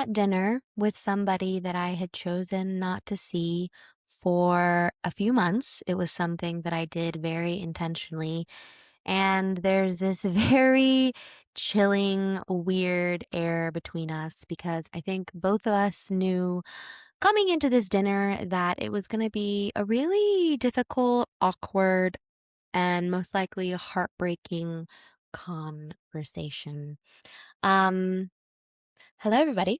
at dinner with somebody that I had chosen not to see for a few months. It was something that I did very intentionally. And there's this very chilling, weird air between us because I think both of us knew coming into this dinner that it was going to be a really difficult, awkward, and most likely heartbreaking conversation. Um, Hello, everybody.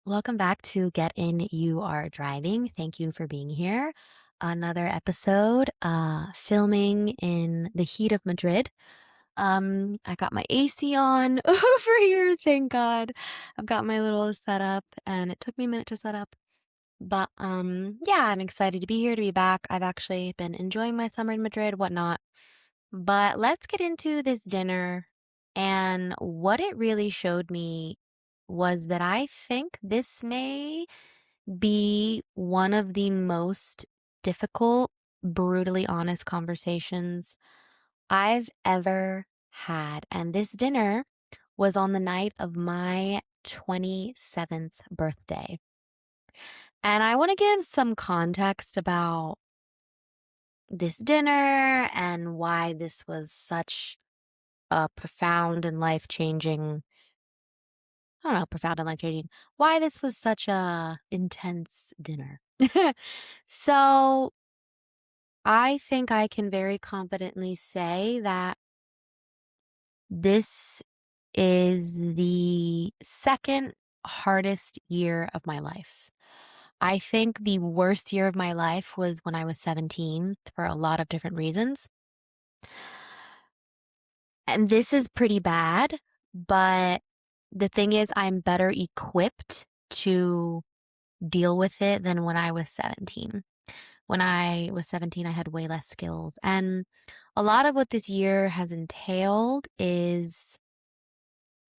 Welcome back to Get In, You Are Driving. Thank you for being here. Another episode, filming in the heat of Madrid. I got my AC on over here, thank God. I've got my little setup and it took me a minute to set up. But yeah, I'm excited to be here, to be back. I've actually been enjoying my summer in Madrid, whatnot. But let's get into this dinner. And what it really showed me was that I think this may be one of the most difficult, brutally honest conversations I've ever had. And this dinner was on the night of my 27th birthday. And I want to give some context about this dinner and why this was such a profound and life-changing, I don't know, profound and life-changing, why this was such a intense dinner. So, I think I can very confidently say that this is the second hardest year of my life. I think the worst year of my life was when I was 17 for a lot of different reasons. And this is pretty bad, but the thing is, I'm better equipped to deal with it than when I was 17. When I was 17, I had way less skills. And a lot of what this year has entailed is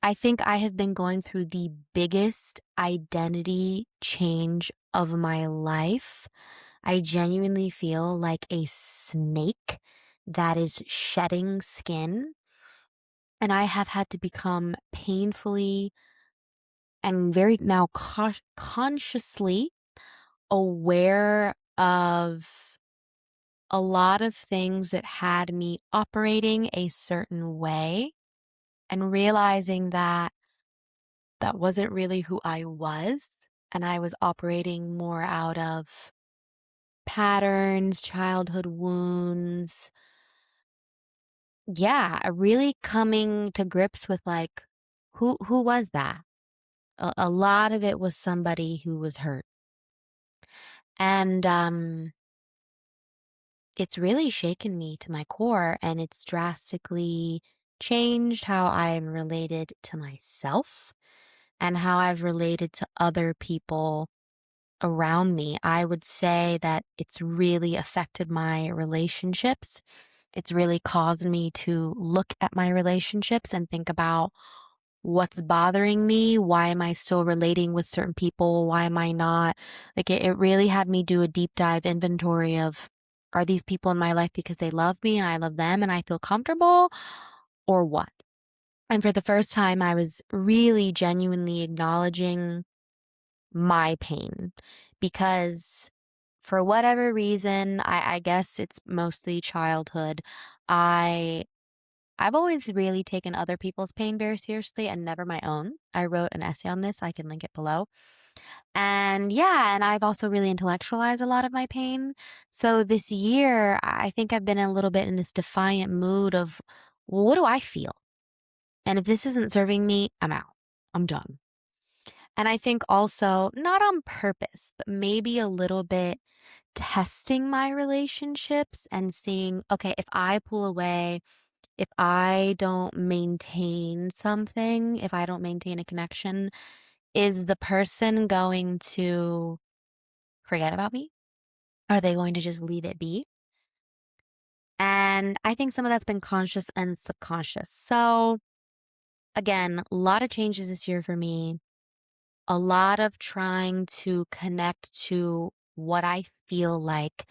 I think I have been going through the biggest identity change of my life. I genuinely feel like a snake that is shedding skin. And I have had to become painfully and very now consciously aware of a lot of things that had me operating a certain way and realizing that that wasn't really who I was. And I was operating more out of patterns, childhood wounds. Yeah, really coming to grips with like, who was that? A lot of it was somebody who was hurt. And it's really shaken me to my core and it's drastically changed how I'm related to myself and how I've related to other people around me. I would say that it's really affected my relationships. It's really caused me to look at my relationships and think about what's bothering me? Why am I still relating with certain people? Why am I not? Like it really had me do a deep dive inventory of are these people in my life because they love me and I love them and I feel comfortable or what? And for the first time, I was really genuinely acknowledging my pain because for whatever reason, I guess it's mostly childhood. I I've always really taken other people's pain very seriously and never my own. I wrote an essay on this. I can link it below. And yeah, and I've also really intellectualized a lot of my pain. So this year, I think I've been a little bit in this defiant mood of, well, what do I feel? And if this isn't serving me, I'm out. I'm done. And I think also, not on purpose, but maybe a little bit testing my relationships and seeing, okay, if I pull away, if I don't maintain something, if I don't maintain a connection, is the person going to forget about me? Are they going to just leave it be? And I think some of that's been conscious and subconscious. So, again, a lot of changes this year for me, a lot of trying to connect to what I feel like.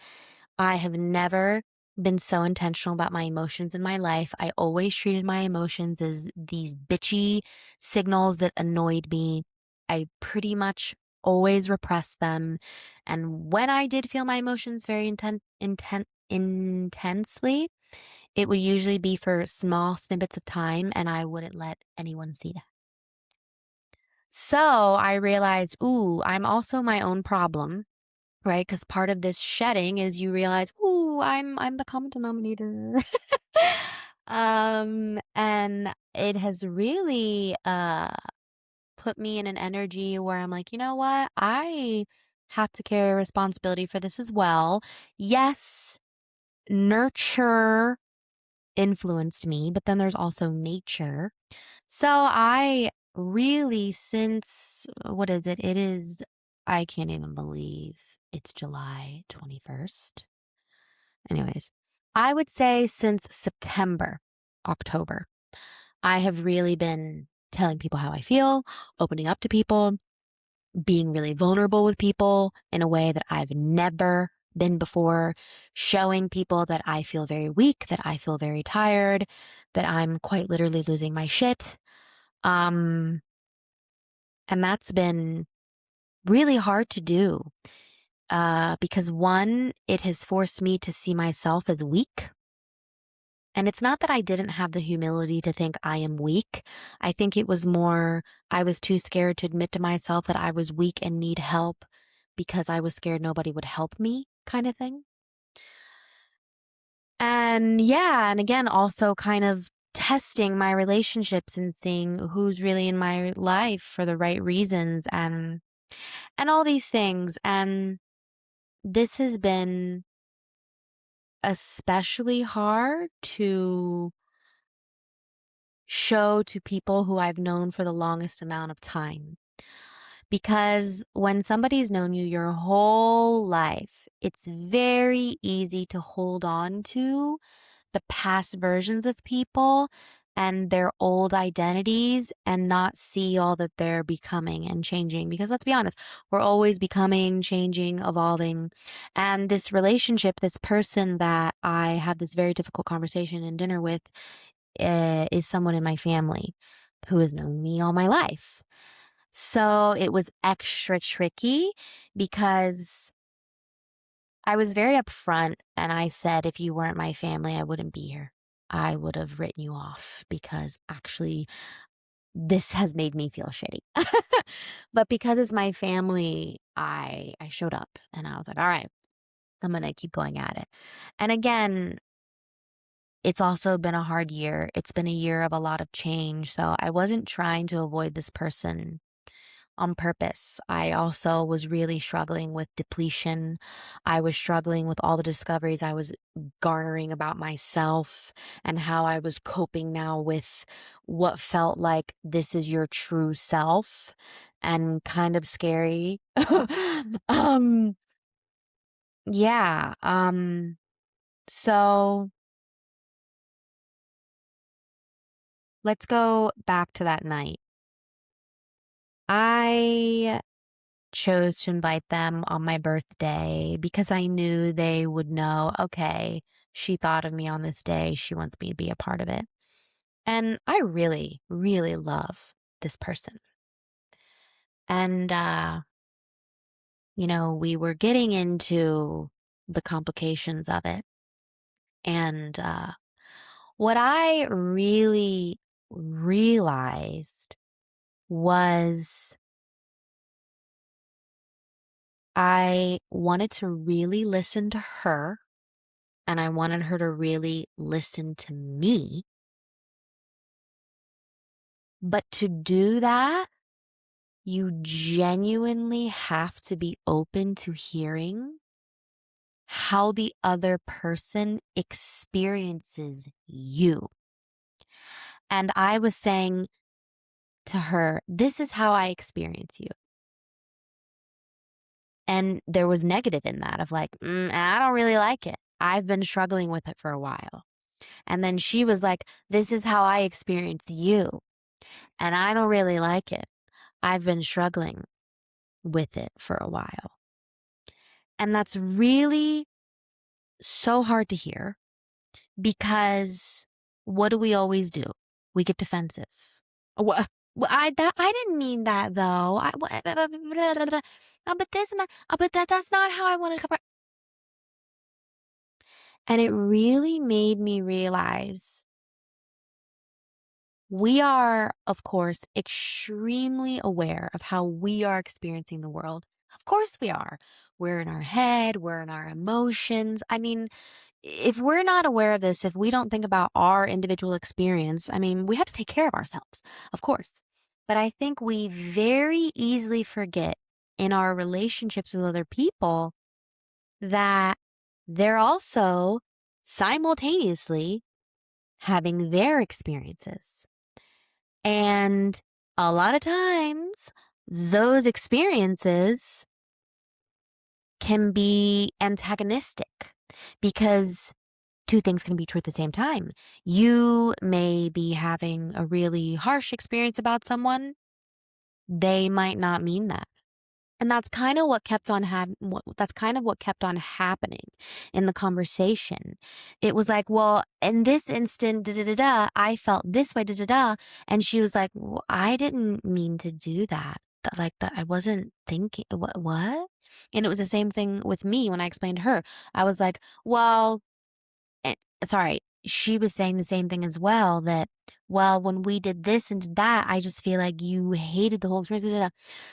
I have never been so intentional about my emotions in my life. I always treated my emotions as these bitchy signals that annoyed me. I pretty much always repressed them. And when I did feel my emotions very intensely, it would usually be for small snippets of time, and I wouldn't let anyone see that. So I realized, ooh, I'm also my own problem, right? Because part of this shedding is you realize, ooh, I'm the common denominator. And it has really put me in an energy where I'm like, you know what? I have to carry responsibility for this as well. Yes, nurture influenced me, but then there's also nature. So I really, since what is it? It is, I can't even believe it's July 21st. Anyways, I would say since September, October, I have really been telling people how I feel, opening up to people, being really vulnerable with people in a way that I've never been before, showing people that I feel very weak, that I feel very tired, that I'm quite literally losing my shit. Um, and that's been really hard to do. Because one, it has forced me to see myself as weak. And it's not that I didn't have the humility to think I am weak. I think it was more, I was too scared to admit to myself that I was weak and need help because I was scared nobody would help me, kind of thing. And yeah, and again, also kind of testing my relationships and seeing who's really in my life for the right reasons and all these things. And this has been especially hard to show to people who I've known for the longest amount of time. Because when somebody's known you your whole life, it's very easy to hold on to the past versions of people and their old identities and not see all that they're becoming and changing. Because let's be honest, we're always becoming, changing, evolving. And this relationship, this person that I had this very difficult conversation and dinner with, is someone in my family who has known me all my life. So it was extra tricky because I was very upfront and I said, if you weren't my family, I wouldn't be here. I would have written you off because actually this has made me feel shitty. But because it's my family, I showed up and I was like, all right, I'm going to keep going at it. And again, it's also been a hard year. It's been a year of a lot of change. So I wasn't trying to avoid this person on purpose. I also was really struggling with depletion. I was struggling with all the discoveries I was garnering about myself and how I was coping now with what felt like this is your true self and kind of scary. um yeah, so let's go back to that night. I chose to invite them on my birthday because I knew they would know, okay, she thought of me on this day. She wants me to be a part of it. And I really, really love this person. And, we were getting into the complications of it. And what I really realized was I wanted to really listen to her and I wanted her to really listen to me. But to do that, you genuinely have to be open to hearing how the other person experiences you. And I was saying to her, this is how I experience you. And there was negative in that of like, I don't really like it. I've been struggling with it for a while. And then she was like, this is how I experience you. And I don't really like it. I've been struggling with it for a while. And that's really so hard to hear because what do we always do? We get defensive. What? Well, I didn't mean that though. But this and that. But that's not how I wanted to cover. And it really made me realize we are, of course, extremely aware of how we are experiencing the world. Of course we are. We're in our head, we're in our emotions. I mean, if we're not aware of this, if we don't think about our individual experience, I mean, we have to take care of ourselves, of course. But I think we very easily forget in our relationships with other people that they're also simultaneously having their experiences. And a lot of times, those experiences can be antagonistic because two things can be true at the same time. You may be having a really harsh experience about someone, they might not mean that. And that's kind of what kept on that's kind of what kept on happening in the conversation. It was like, well, in this instant, da da da da, I felt this way, da da da, and she was like, well, I didn't mean to do that. Like that, I wasn't thinking. What? And it was the same thing with me when I explained to her. I was like, well, eh, sorry, she was saying the same thing as well. That well, when we did this and did that, I just feel like you hated the whole experience. Da, da, da.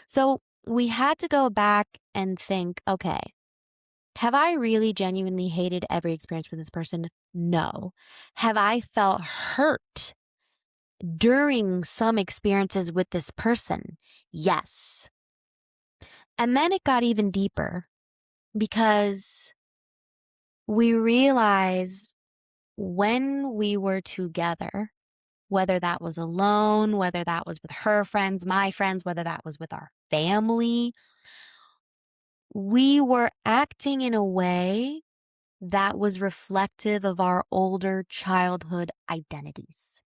So we had to go back and think, okay, have I really genuinely hated every experience with this person? No. Have I felt hurt during some experiences with this person? Yes. And then it got even deeper because we realized when we were together, whether that was alone, whether that was with her friends, my friends, whether that was with our family, we were acting in a way that was reflective of our older childhood identities.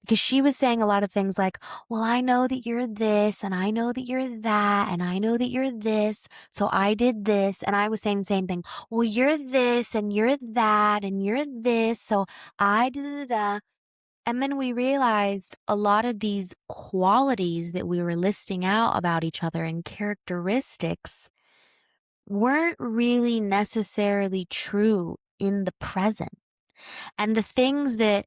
Because she was saying a lot of things like, well, I know that you're this, and I know that you're that, and I know that you're this, so I did this. And I was saying the same thing. Well, you're this, and you're that, and you're this, so I da da da. And then we realized a lot of these qualities that we were listing out about each other and characteristics weren't really necessarily true in the present. And the things that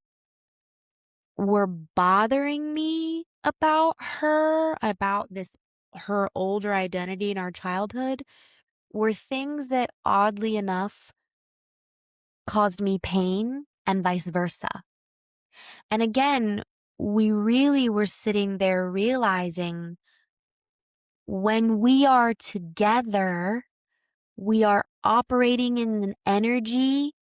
were bothering me about her, about this, her older identity in our childhood, were things that oddly enough caused me pain and vice versa. And again, we really were sitting there realizing when we are together, we are operating in an energy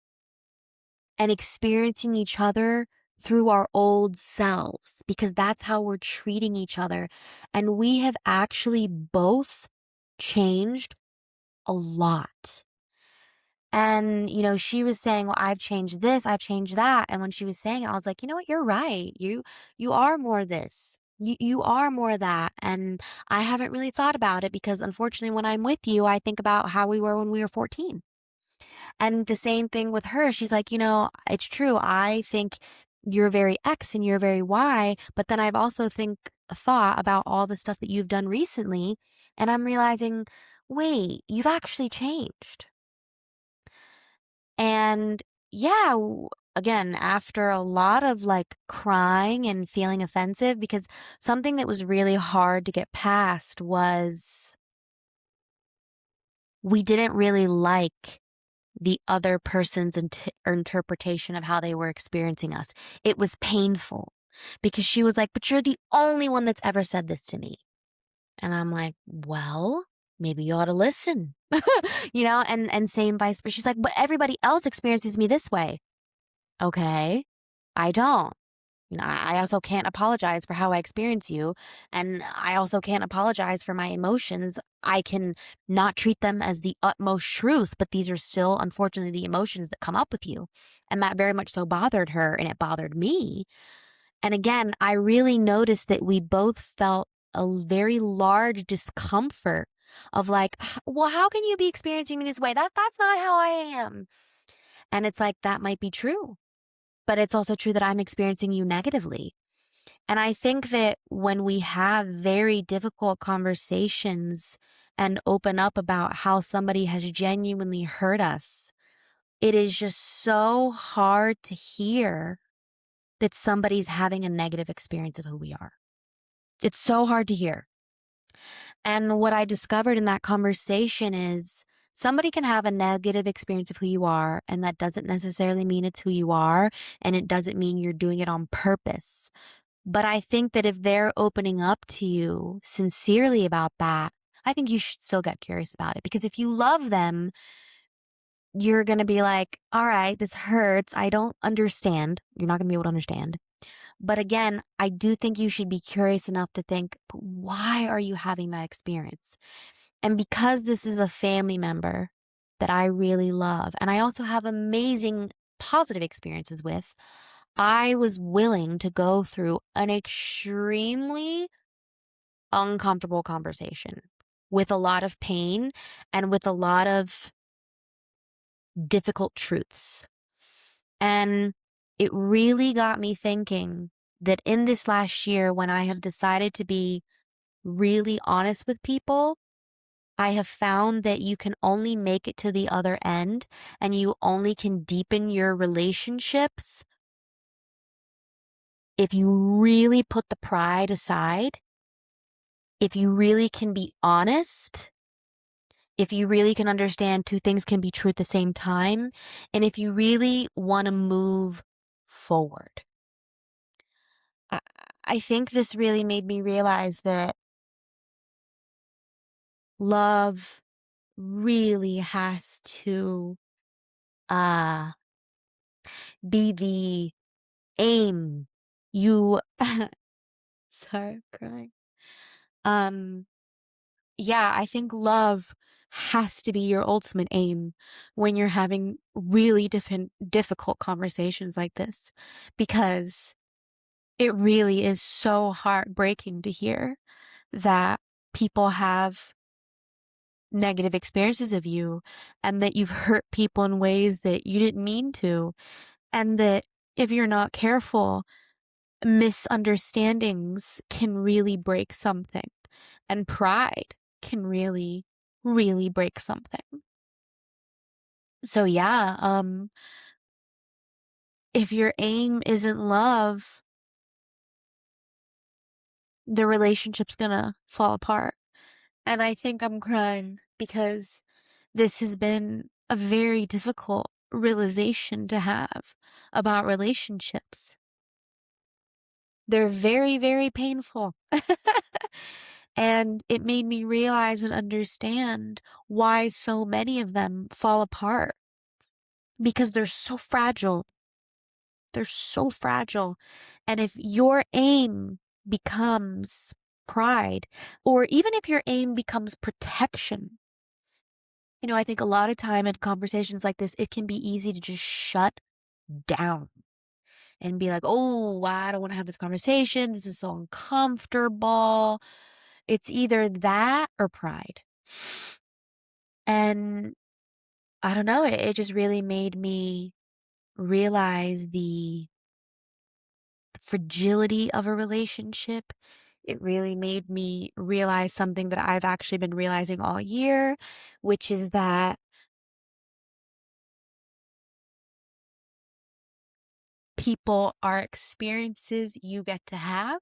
and experiencing each other through our old selves because that's how we're treating each other. And we have actually both changed a lot. And, she was saying, well, I've changed this, I've changed that. And when she was saying it, I was like, you know what? You're right. You are more this. You are more that. And I haven't really thought about it because unfortunately, when I'm with you, I think about how we were when we were 14. And the same thing with her. She's like, it's true. I think you're very X and you're very Y, but then I've also thought about all the stuff that you've done recently, and I'm realizing, wait, you've actually changed. And yeah, again, after a lot of like crying and feeling offensive, because something that was really hard to get past was we didn't really like the other person's interpretation of how they were experiencing us. It was painful because she was like, but you're the only one that's ever said this to me. And I'm like, well, maybe you ought to listen, and same vice versa. She's like, but everybody else experiences me this way. Okay, I don't. I also can't apologize for how I experience you. And I also can't apologize for my emotions. I can not treat them as the utmost truth, but these are still, unfortunately, the emotions that come up with you. And that very much so bothered her, and it bothered me. And again, I really noticed that we both felt a very large discomfort of like, well, how can you be experiencing me this way? That's not how I am. And it's like, that might be true, but it's also true that I'm experiencing you negatively. And I think that when we have very difficult conversations and open up about how somebody has genuinely hurt us, it is just so hard to hear that somebody's having a negative experience of who we are. It's so hard to hear. And what I discovered in that conversation is somebody can have a negative experience of who you are, and that doesn't necessarily mean it's who you are, and it doesn't mean you're doing it on purpose. But I think that if they're opening up to you sincerely about that, I think you should still get curious about it. Because if you love them, you're going to be like, all right, this hurts. I don't understand. You're not going to be able to understand. But again, I do think you should be curious enough to think, but why are you having that experience? And because this is a family member that I really love, and I also have amazing positive experiences with, I was willing to go through an extremely uncomfortable conversation with a lot of pain and with a lot of difficult truths. And it really got me thinking that in this last year, when I have decided to be really honest with people, I have found that you can only make it to the other end and you only can deepen your relationships if you really put the pride aside, if you really can be honest, if you really can understand two things can be true at the same time, and if you really want to move forward. I, I think this really made me realize that love really has to uh be the aim. You sorry, I'm crying. Um yeah, I think love has to be your ultimate aim when you're having really difficult conversations like this, because it really is so heartbreaking to hear that people have negative experiences of you and that you've hurt people in ways that you didn't mean to, and that if you're not careful, misunderstandings can really break something, and pride can really, really break something. So yeah, if your aim isn't love, the relationship's gonna fall apart. And I think I'm crying because this has been a very difficult realization to have about relationships. They're very, very painful. And it made me realize and understand why so many of them fall apart, because they're so fragile. They're so fragile. And if your aim becomes pride, or even if your aim becomes protection, I think a lot of time in conversations like this, it can be easy to just shut down and be like, oh, I don't want to have this conversation. This is so uncomfortable. It's either that or pride. And I don't know, it just really made me realize the fragility of a relationship. It really made me realize something that I've actually been realizing all year, which is that people are experiences you get to have.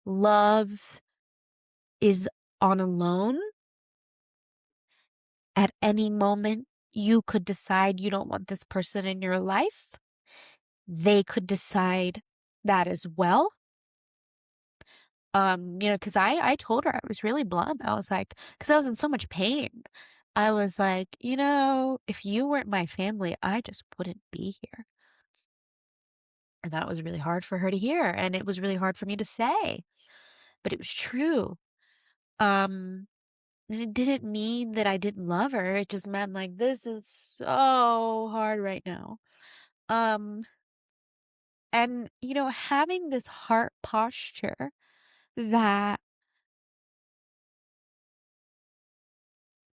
Love is on a loan. At any moment, you could decide you don't want this person in your life. They could decide that as well. Because I told her, I was really blunt. I was like, because I was in so much pain. I was like, if you weren't my family, I just wouldn't be here. And that was really hard for her to hear. And it was really hard for me to say, but it was true. Um, and it didn't mean that I didn't love her. It just meant like, this is so hard right now. Um, and having this heart posture that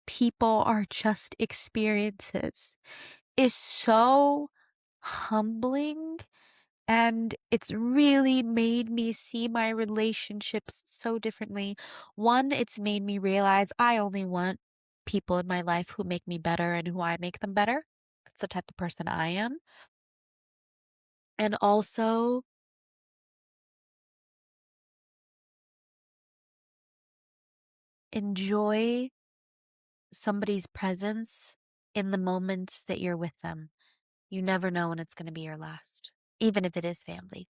people are just experiences is so humbling And it's really made me see my relationships so differently. One, it's made me realize I only want people in my life who make me better and who I make them better. That's the type of person I am. And also enjoy somebody's presence in the moments that you're with them. You never know when it's going to be your last, even if it is family.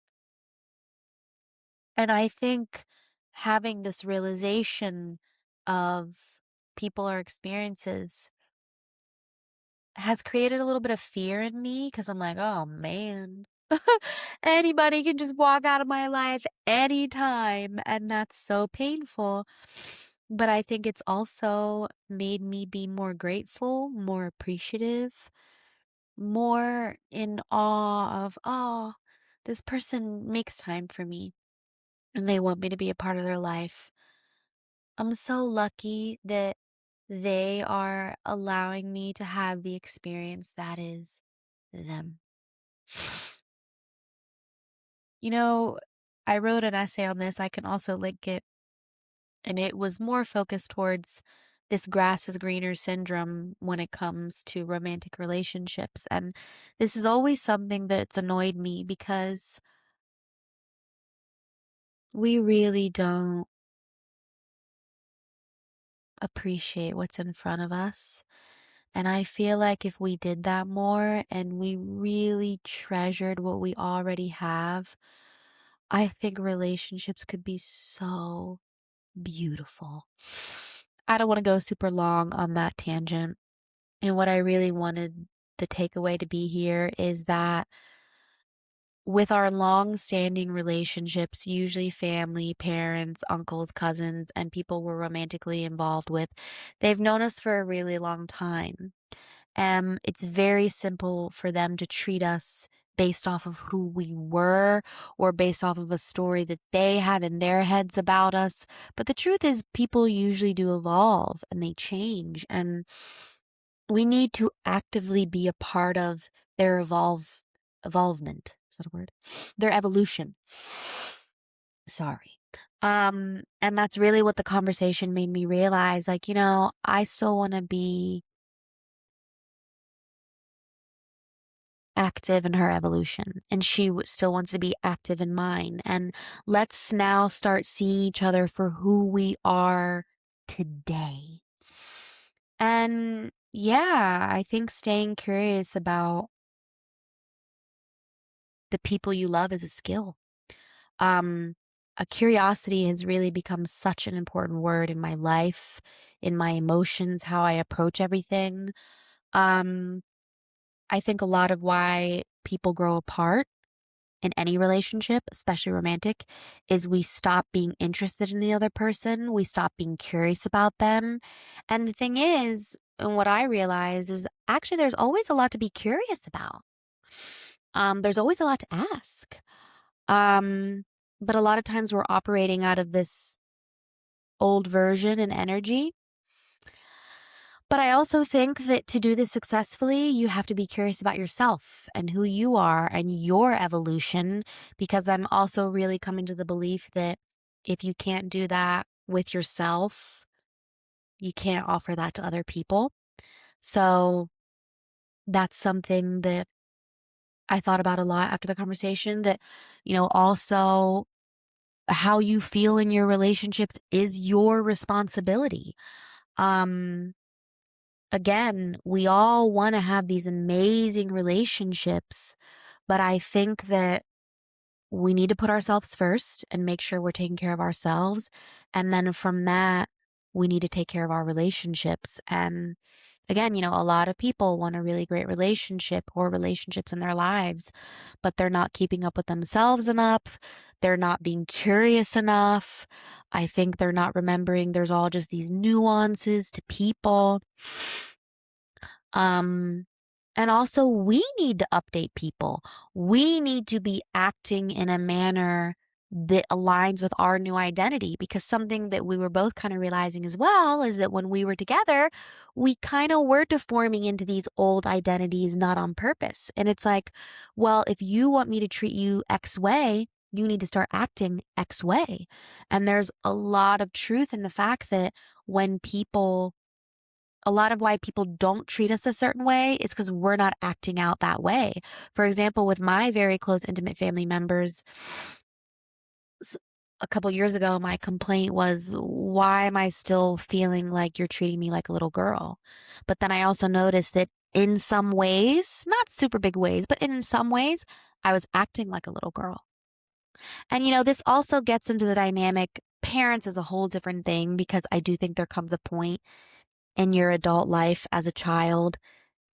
And I think having this realization of people or experiences has created a little bit of fear in me because I'm like, oh man, anybody can just walk out of my life anytime. And that's so painful. But I think it's also made me be more grateful, more appreciative, more in awe of, oh, this person makes time for me and they want me to be a part of their life. I'm so lucky that they are allowing me to have the experience that is them. You know, I wrote an essay on this. I can also link it. And it was more focused towards this grass is greener syndrome when it comes to romantic relationships. And this is always something that's annoyed me because we really don't appreciate what's in front of us. And I feel like if we did that more and we really treasured what we already have, I think relationships could be so beautiful. I don't want to go super long on that tangent. And what I really wanted the takeaway to be here is that with our long-standing relationships, usually family, parents, uncles, cousins, and people we're romantically involved with, they've known us for a really long time. It's very simple for them to treat us based off of who we were or based off of a story that they have in their heads about us. But the truth is, people usually do evolve and they change, and we need to actively be a part of their evolvement. Is that a word? Their evolution. Sorry. And that's really what the conversation made me realize. Like, I still want to be active in her evolution, and she still wants to be active in mine. And let's now start seeing each other for who we are today. And yeah, I think staying curious about the people you love is a skill. Um, a curiosity has really become such an important word in my life, in my emotions, how I approach everything. Um, I think a lot of why people grow apart in any relationship, especially romantic, is we stop being interested in the other person. We stop being curious about them. And the thing is, and what I realize is actually there's always a lot to be curious about. There's always a lot to ask. Um, but a lot of times we're operating out of this old version and energy. But I also think that to do this successfully, you have to be curious about yourself and who you are and your evolution, because I'm also really coming to the belief that if you can't do that with yourself, you can't offer that to other people. So that's something that I thought about a lot after the conversation, that, also how you feel in your relationships is your responsibility. Um, Again, we all want to have these amazing relationships, but I think that we need to put ourselves first and make sure we're taking care of ourselves. And then from that, we need to take care of our relationships. And again, a lot of people want a really great relationship or relationships in their lives, but they're not keeping up with themselves enough. They're not being curious enough. I think they're not remembering there's all just these nuances to people. Um, and also we need to update people. We need to be acting in a manner that aligns with our new identity. Because something that we were both kind of realizing as well is that when we were together, we kind of were deforming into these old identities, not on purpose. And it's like, well, if you want me to treat you X way, you need to start acting X way. And there's a lot of truth in the fact that when people a lot of why people don't treat us a certain way is because we're not acting out that way. For example, with my very close, intimate family members, s- a couple years ago, my complaint was, why am I still feeling like you're treating me like a little girl? But then I also noticed that in some ways, not super big ways, but in some ways, I was acting like a little girl. And, this also gets into the dynamic. Parents is a whole different thing because I do think there comes a point in your adult life as a child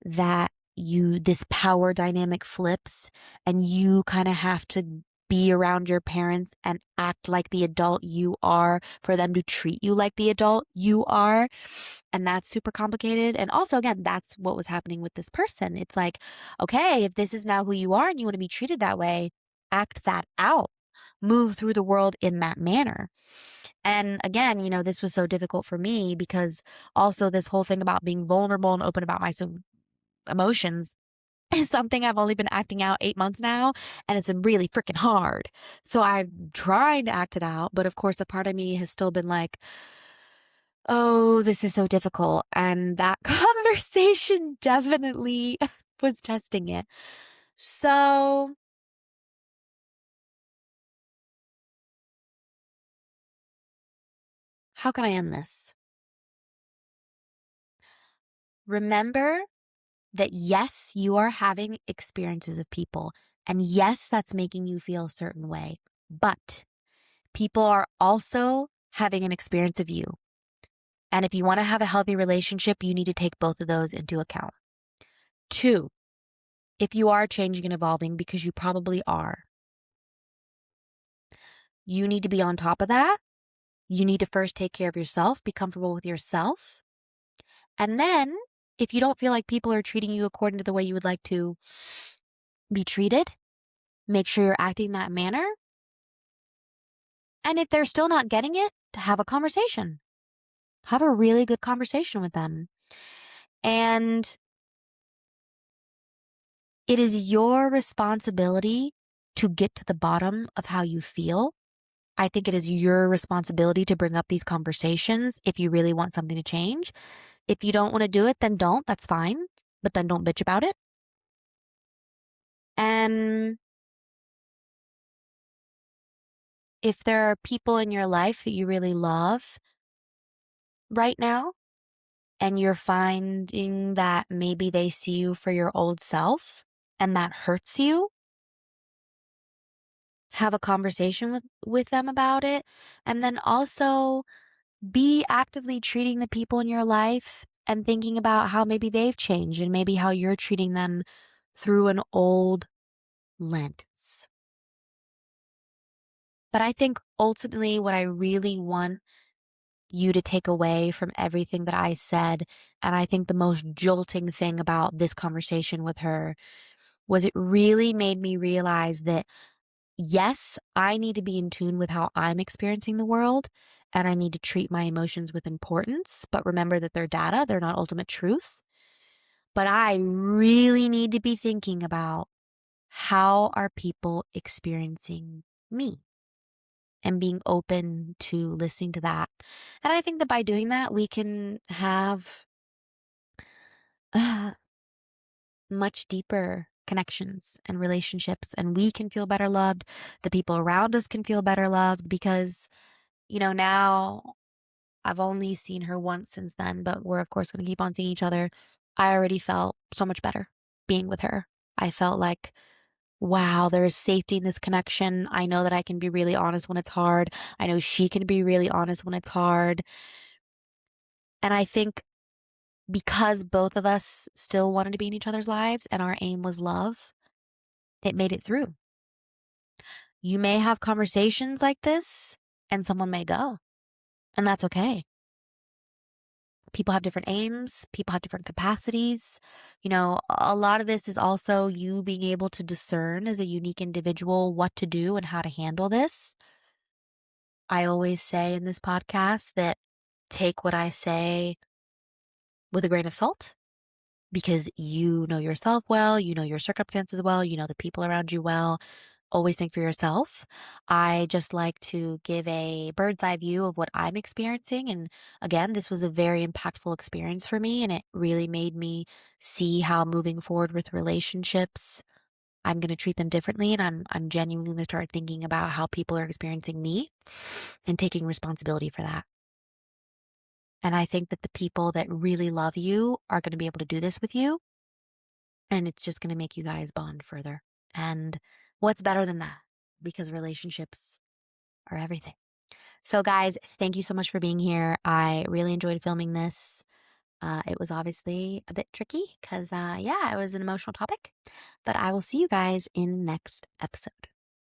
that this power dynamic flips and you kind of have to be around your parents and act like the adult you are for them to treat you like the adult you are. And that's super complicated. And also, again, that's what was happening with this person. It's like, okay, if this is now who you are and you want to be treated that way, act that out. Move through the world in that manner. And again, this was so difficult for me because also this whole thing about being vulnerable and open about my emotions is something I've only been acting out 8 months now, and it's been really freaking hard. So I'm trying to act it out, but of course, a part of me has still been like, oh, this is so difficult. And that conversation definitely was testing it. So, how can I end this? Remember that yes, you are having experiences of people, and yes, that's making you feel a certain way, but people are also having an experience of you. And if you want to have a healthy relationship, you need to take both of those into account. Two, if you are changing and evolving, because you probably are, you need to be on top of that. You need to first take care of yourself, be comfortable with yourself. And then, if you don't feel like people are treating you according to the way you would like to be treated, make sure you're acting that manner. And if they're still not getting it, to have a conversation. Have a really good conversation with them. And it is your responsibility to get to the bottom of how you feel. I think it is your responsibility to bring up these conversations if you really want something to change. If you don't want to do it, then don't. That's fine. But then don't bitch about it. And if there are people in your life that you really love right now, and you're finding that maybe they see you for your old self and that hurts you, have a conversation with them about it. And then also be actively treating the people in your life and thinking about how maybe they've changed and maybe how you're treating them through an old lens. But I think ultimately what I really want you to take away from everything that I said, and I think the most jolting thing about this conversation with her was it really made me realize that yes, I need to be in tune with how I'm experiencing the world, and I need to treat my emotions with importance, but remember that they're data, they're not ultimate truth. But I really need to be thinking about how are people experiencing me and being open to listening to that. And I think that by doing that, we can have uh, much deeper connections and relationships, and we can feel better loved. The people around us can feel better loved because, now I've only seen her once since then, but we're of course going to keep on seeing each other. I already felt so much better being with her. I felt like, wow, there is safety in this connection. I know that I can be really honest when it's hard. I know she can be really honest when it's hard. And I think because both of us still wanted to be in each other's lives and our aim was love, it made it through. You may have conversations like this and someone may go, and that's okay. People have different aims, people have different capacities. A lot of this is also you being able to discern as a unique individual what to do and how to handle this. I always say in this podcast that take what I say with a grain of salt because you know yourself well, you know your circumstances well, you know the people around you well. Always think for yourself. I just like to give a bird's eye view of what I'm experiencing. And again, this was a very impactful experience for me. And it really made me see how moving forward with relationships, I'm going to treat them differently. And I'm genuinely going to start thinking about how people are experiencing me and taking responsibility for that. And I think that the people that really love you are going to be able to do this with you. And it's just going to make you guys bond further. And what's better than that? Because relationships are everything. So, guys, thank you so much for being here. I really enjoyed filming this. It was obviously a bit tricky because, yeah, it was an emotional topic. But I will see you guys in next episode.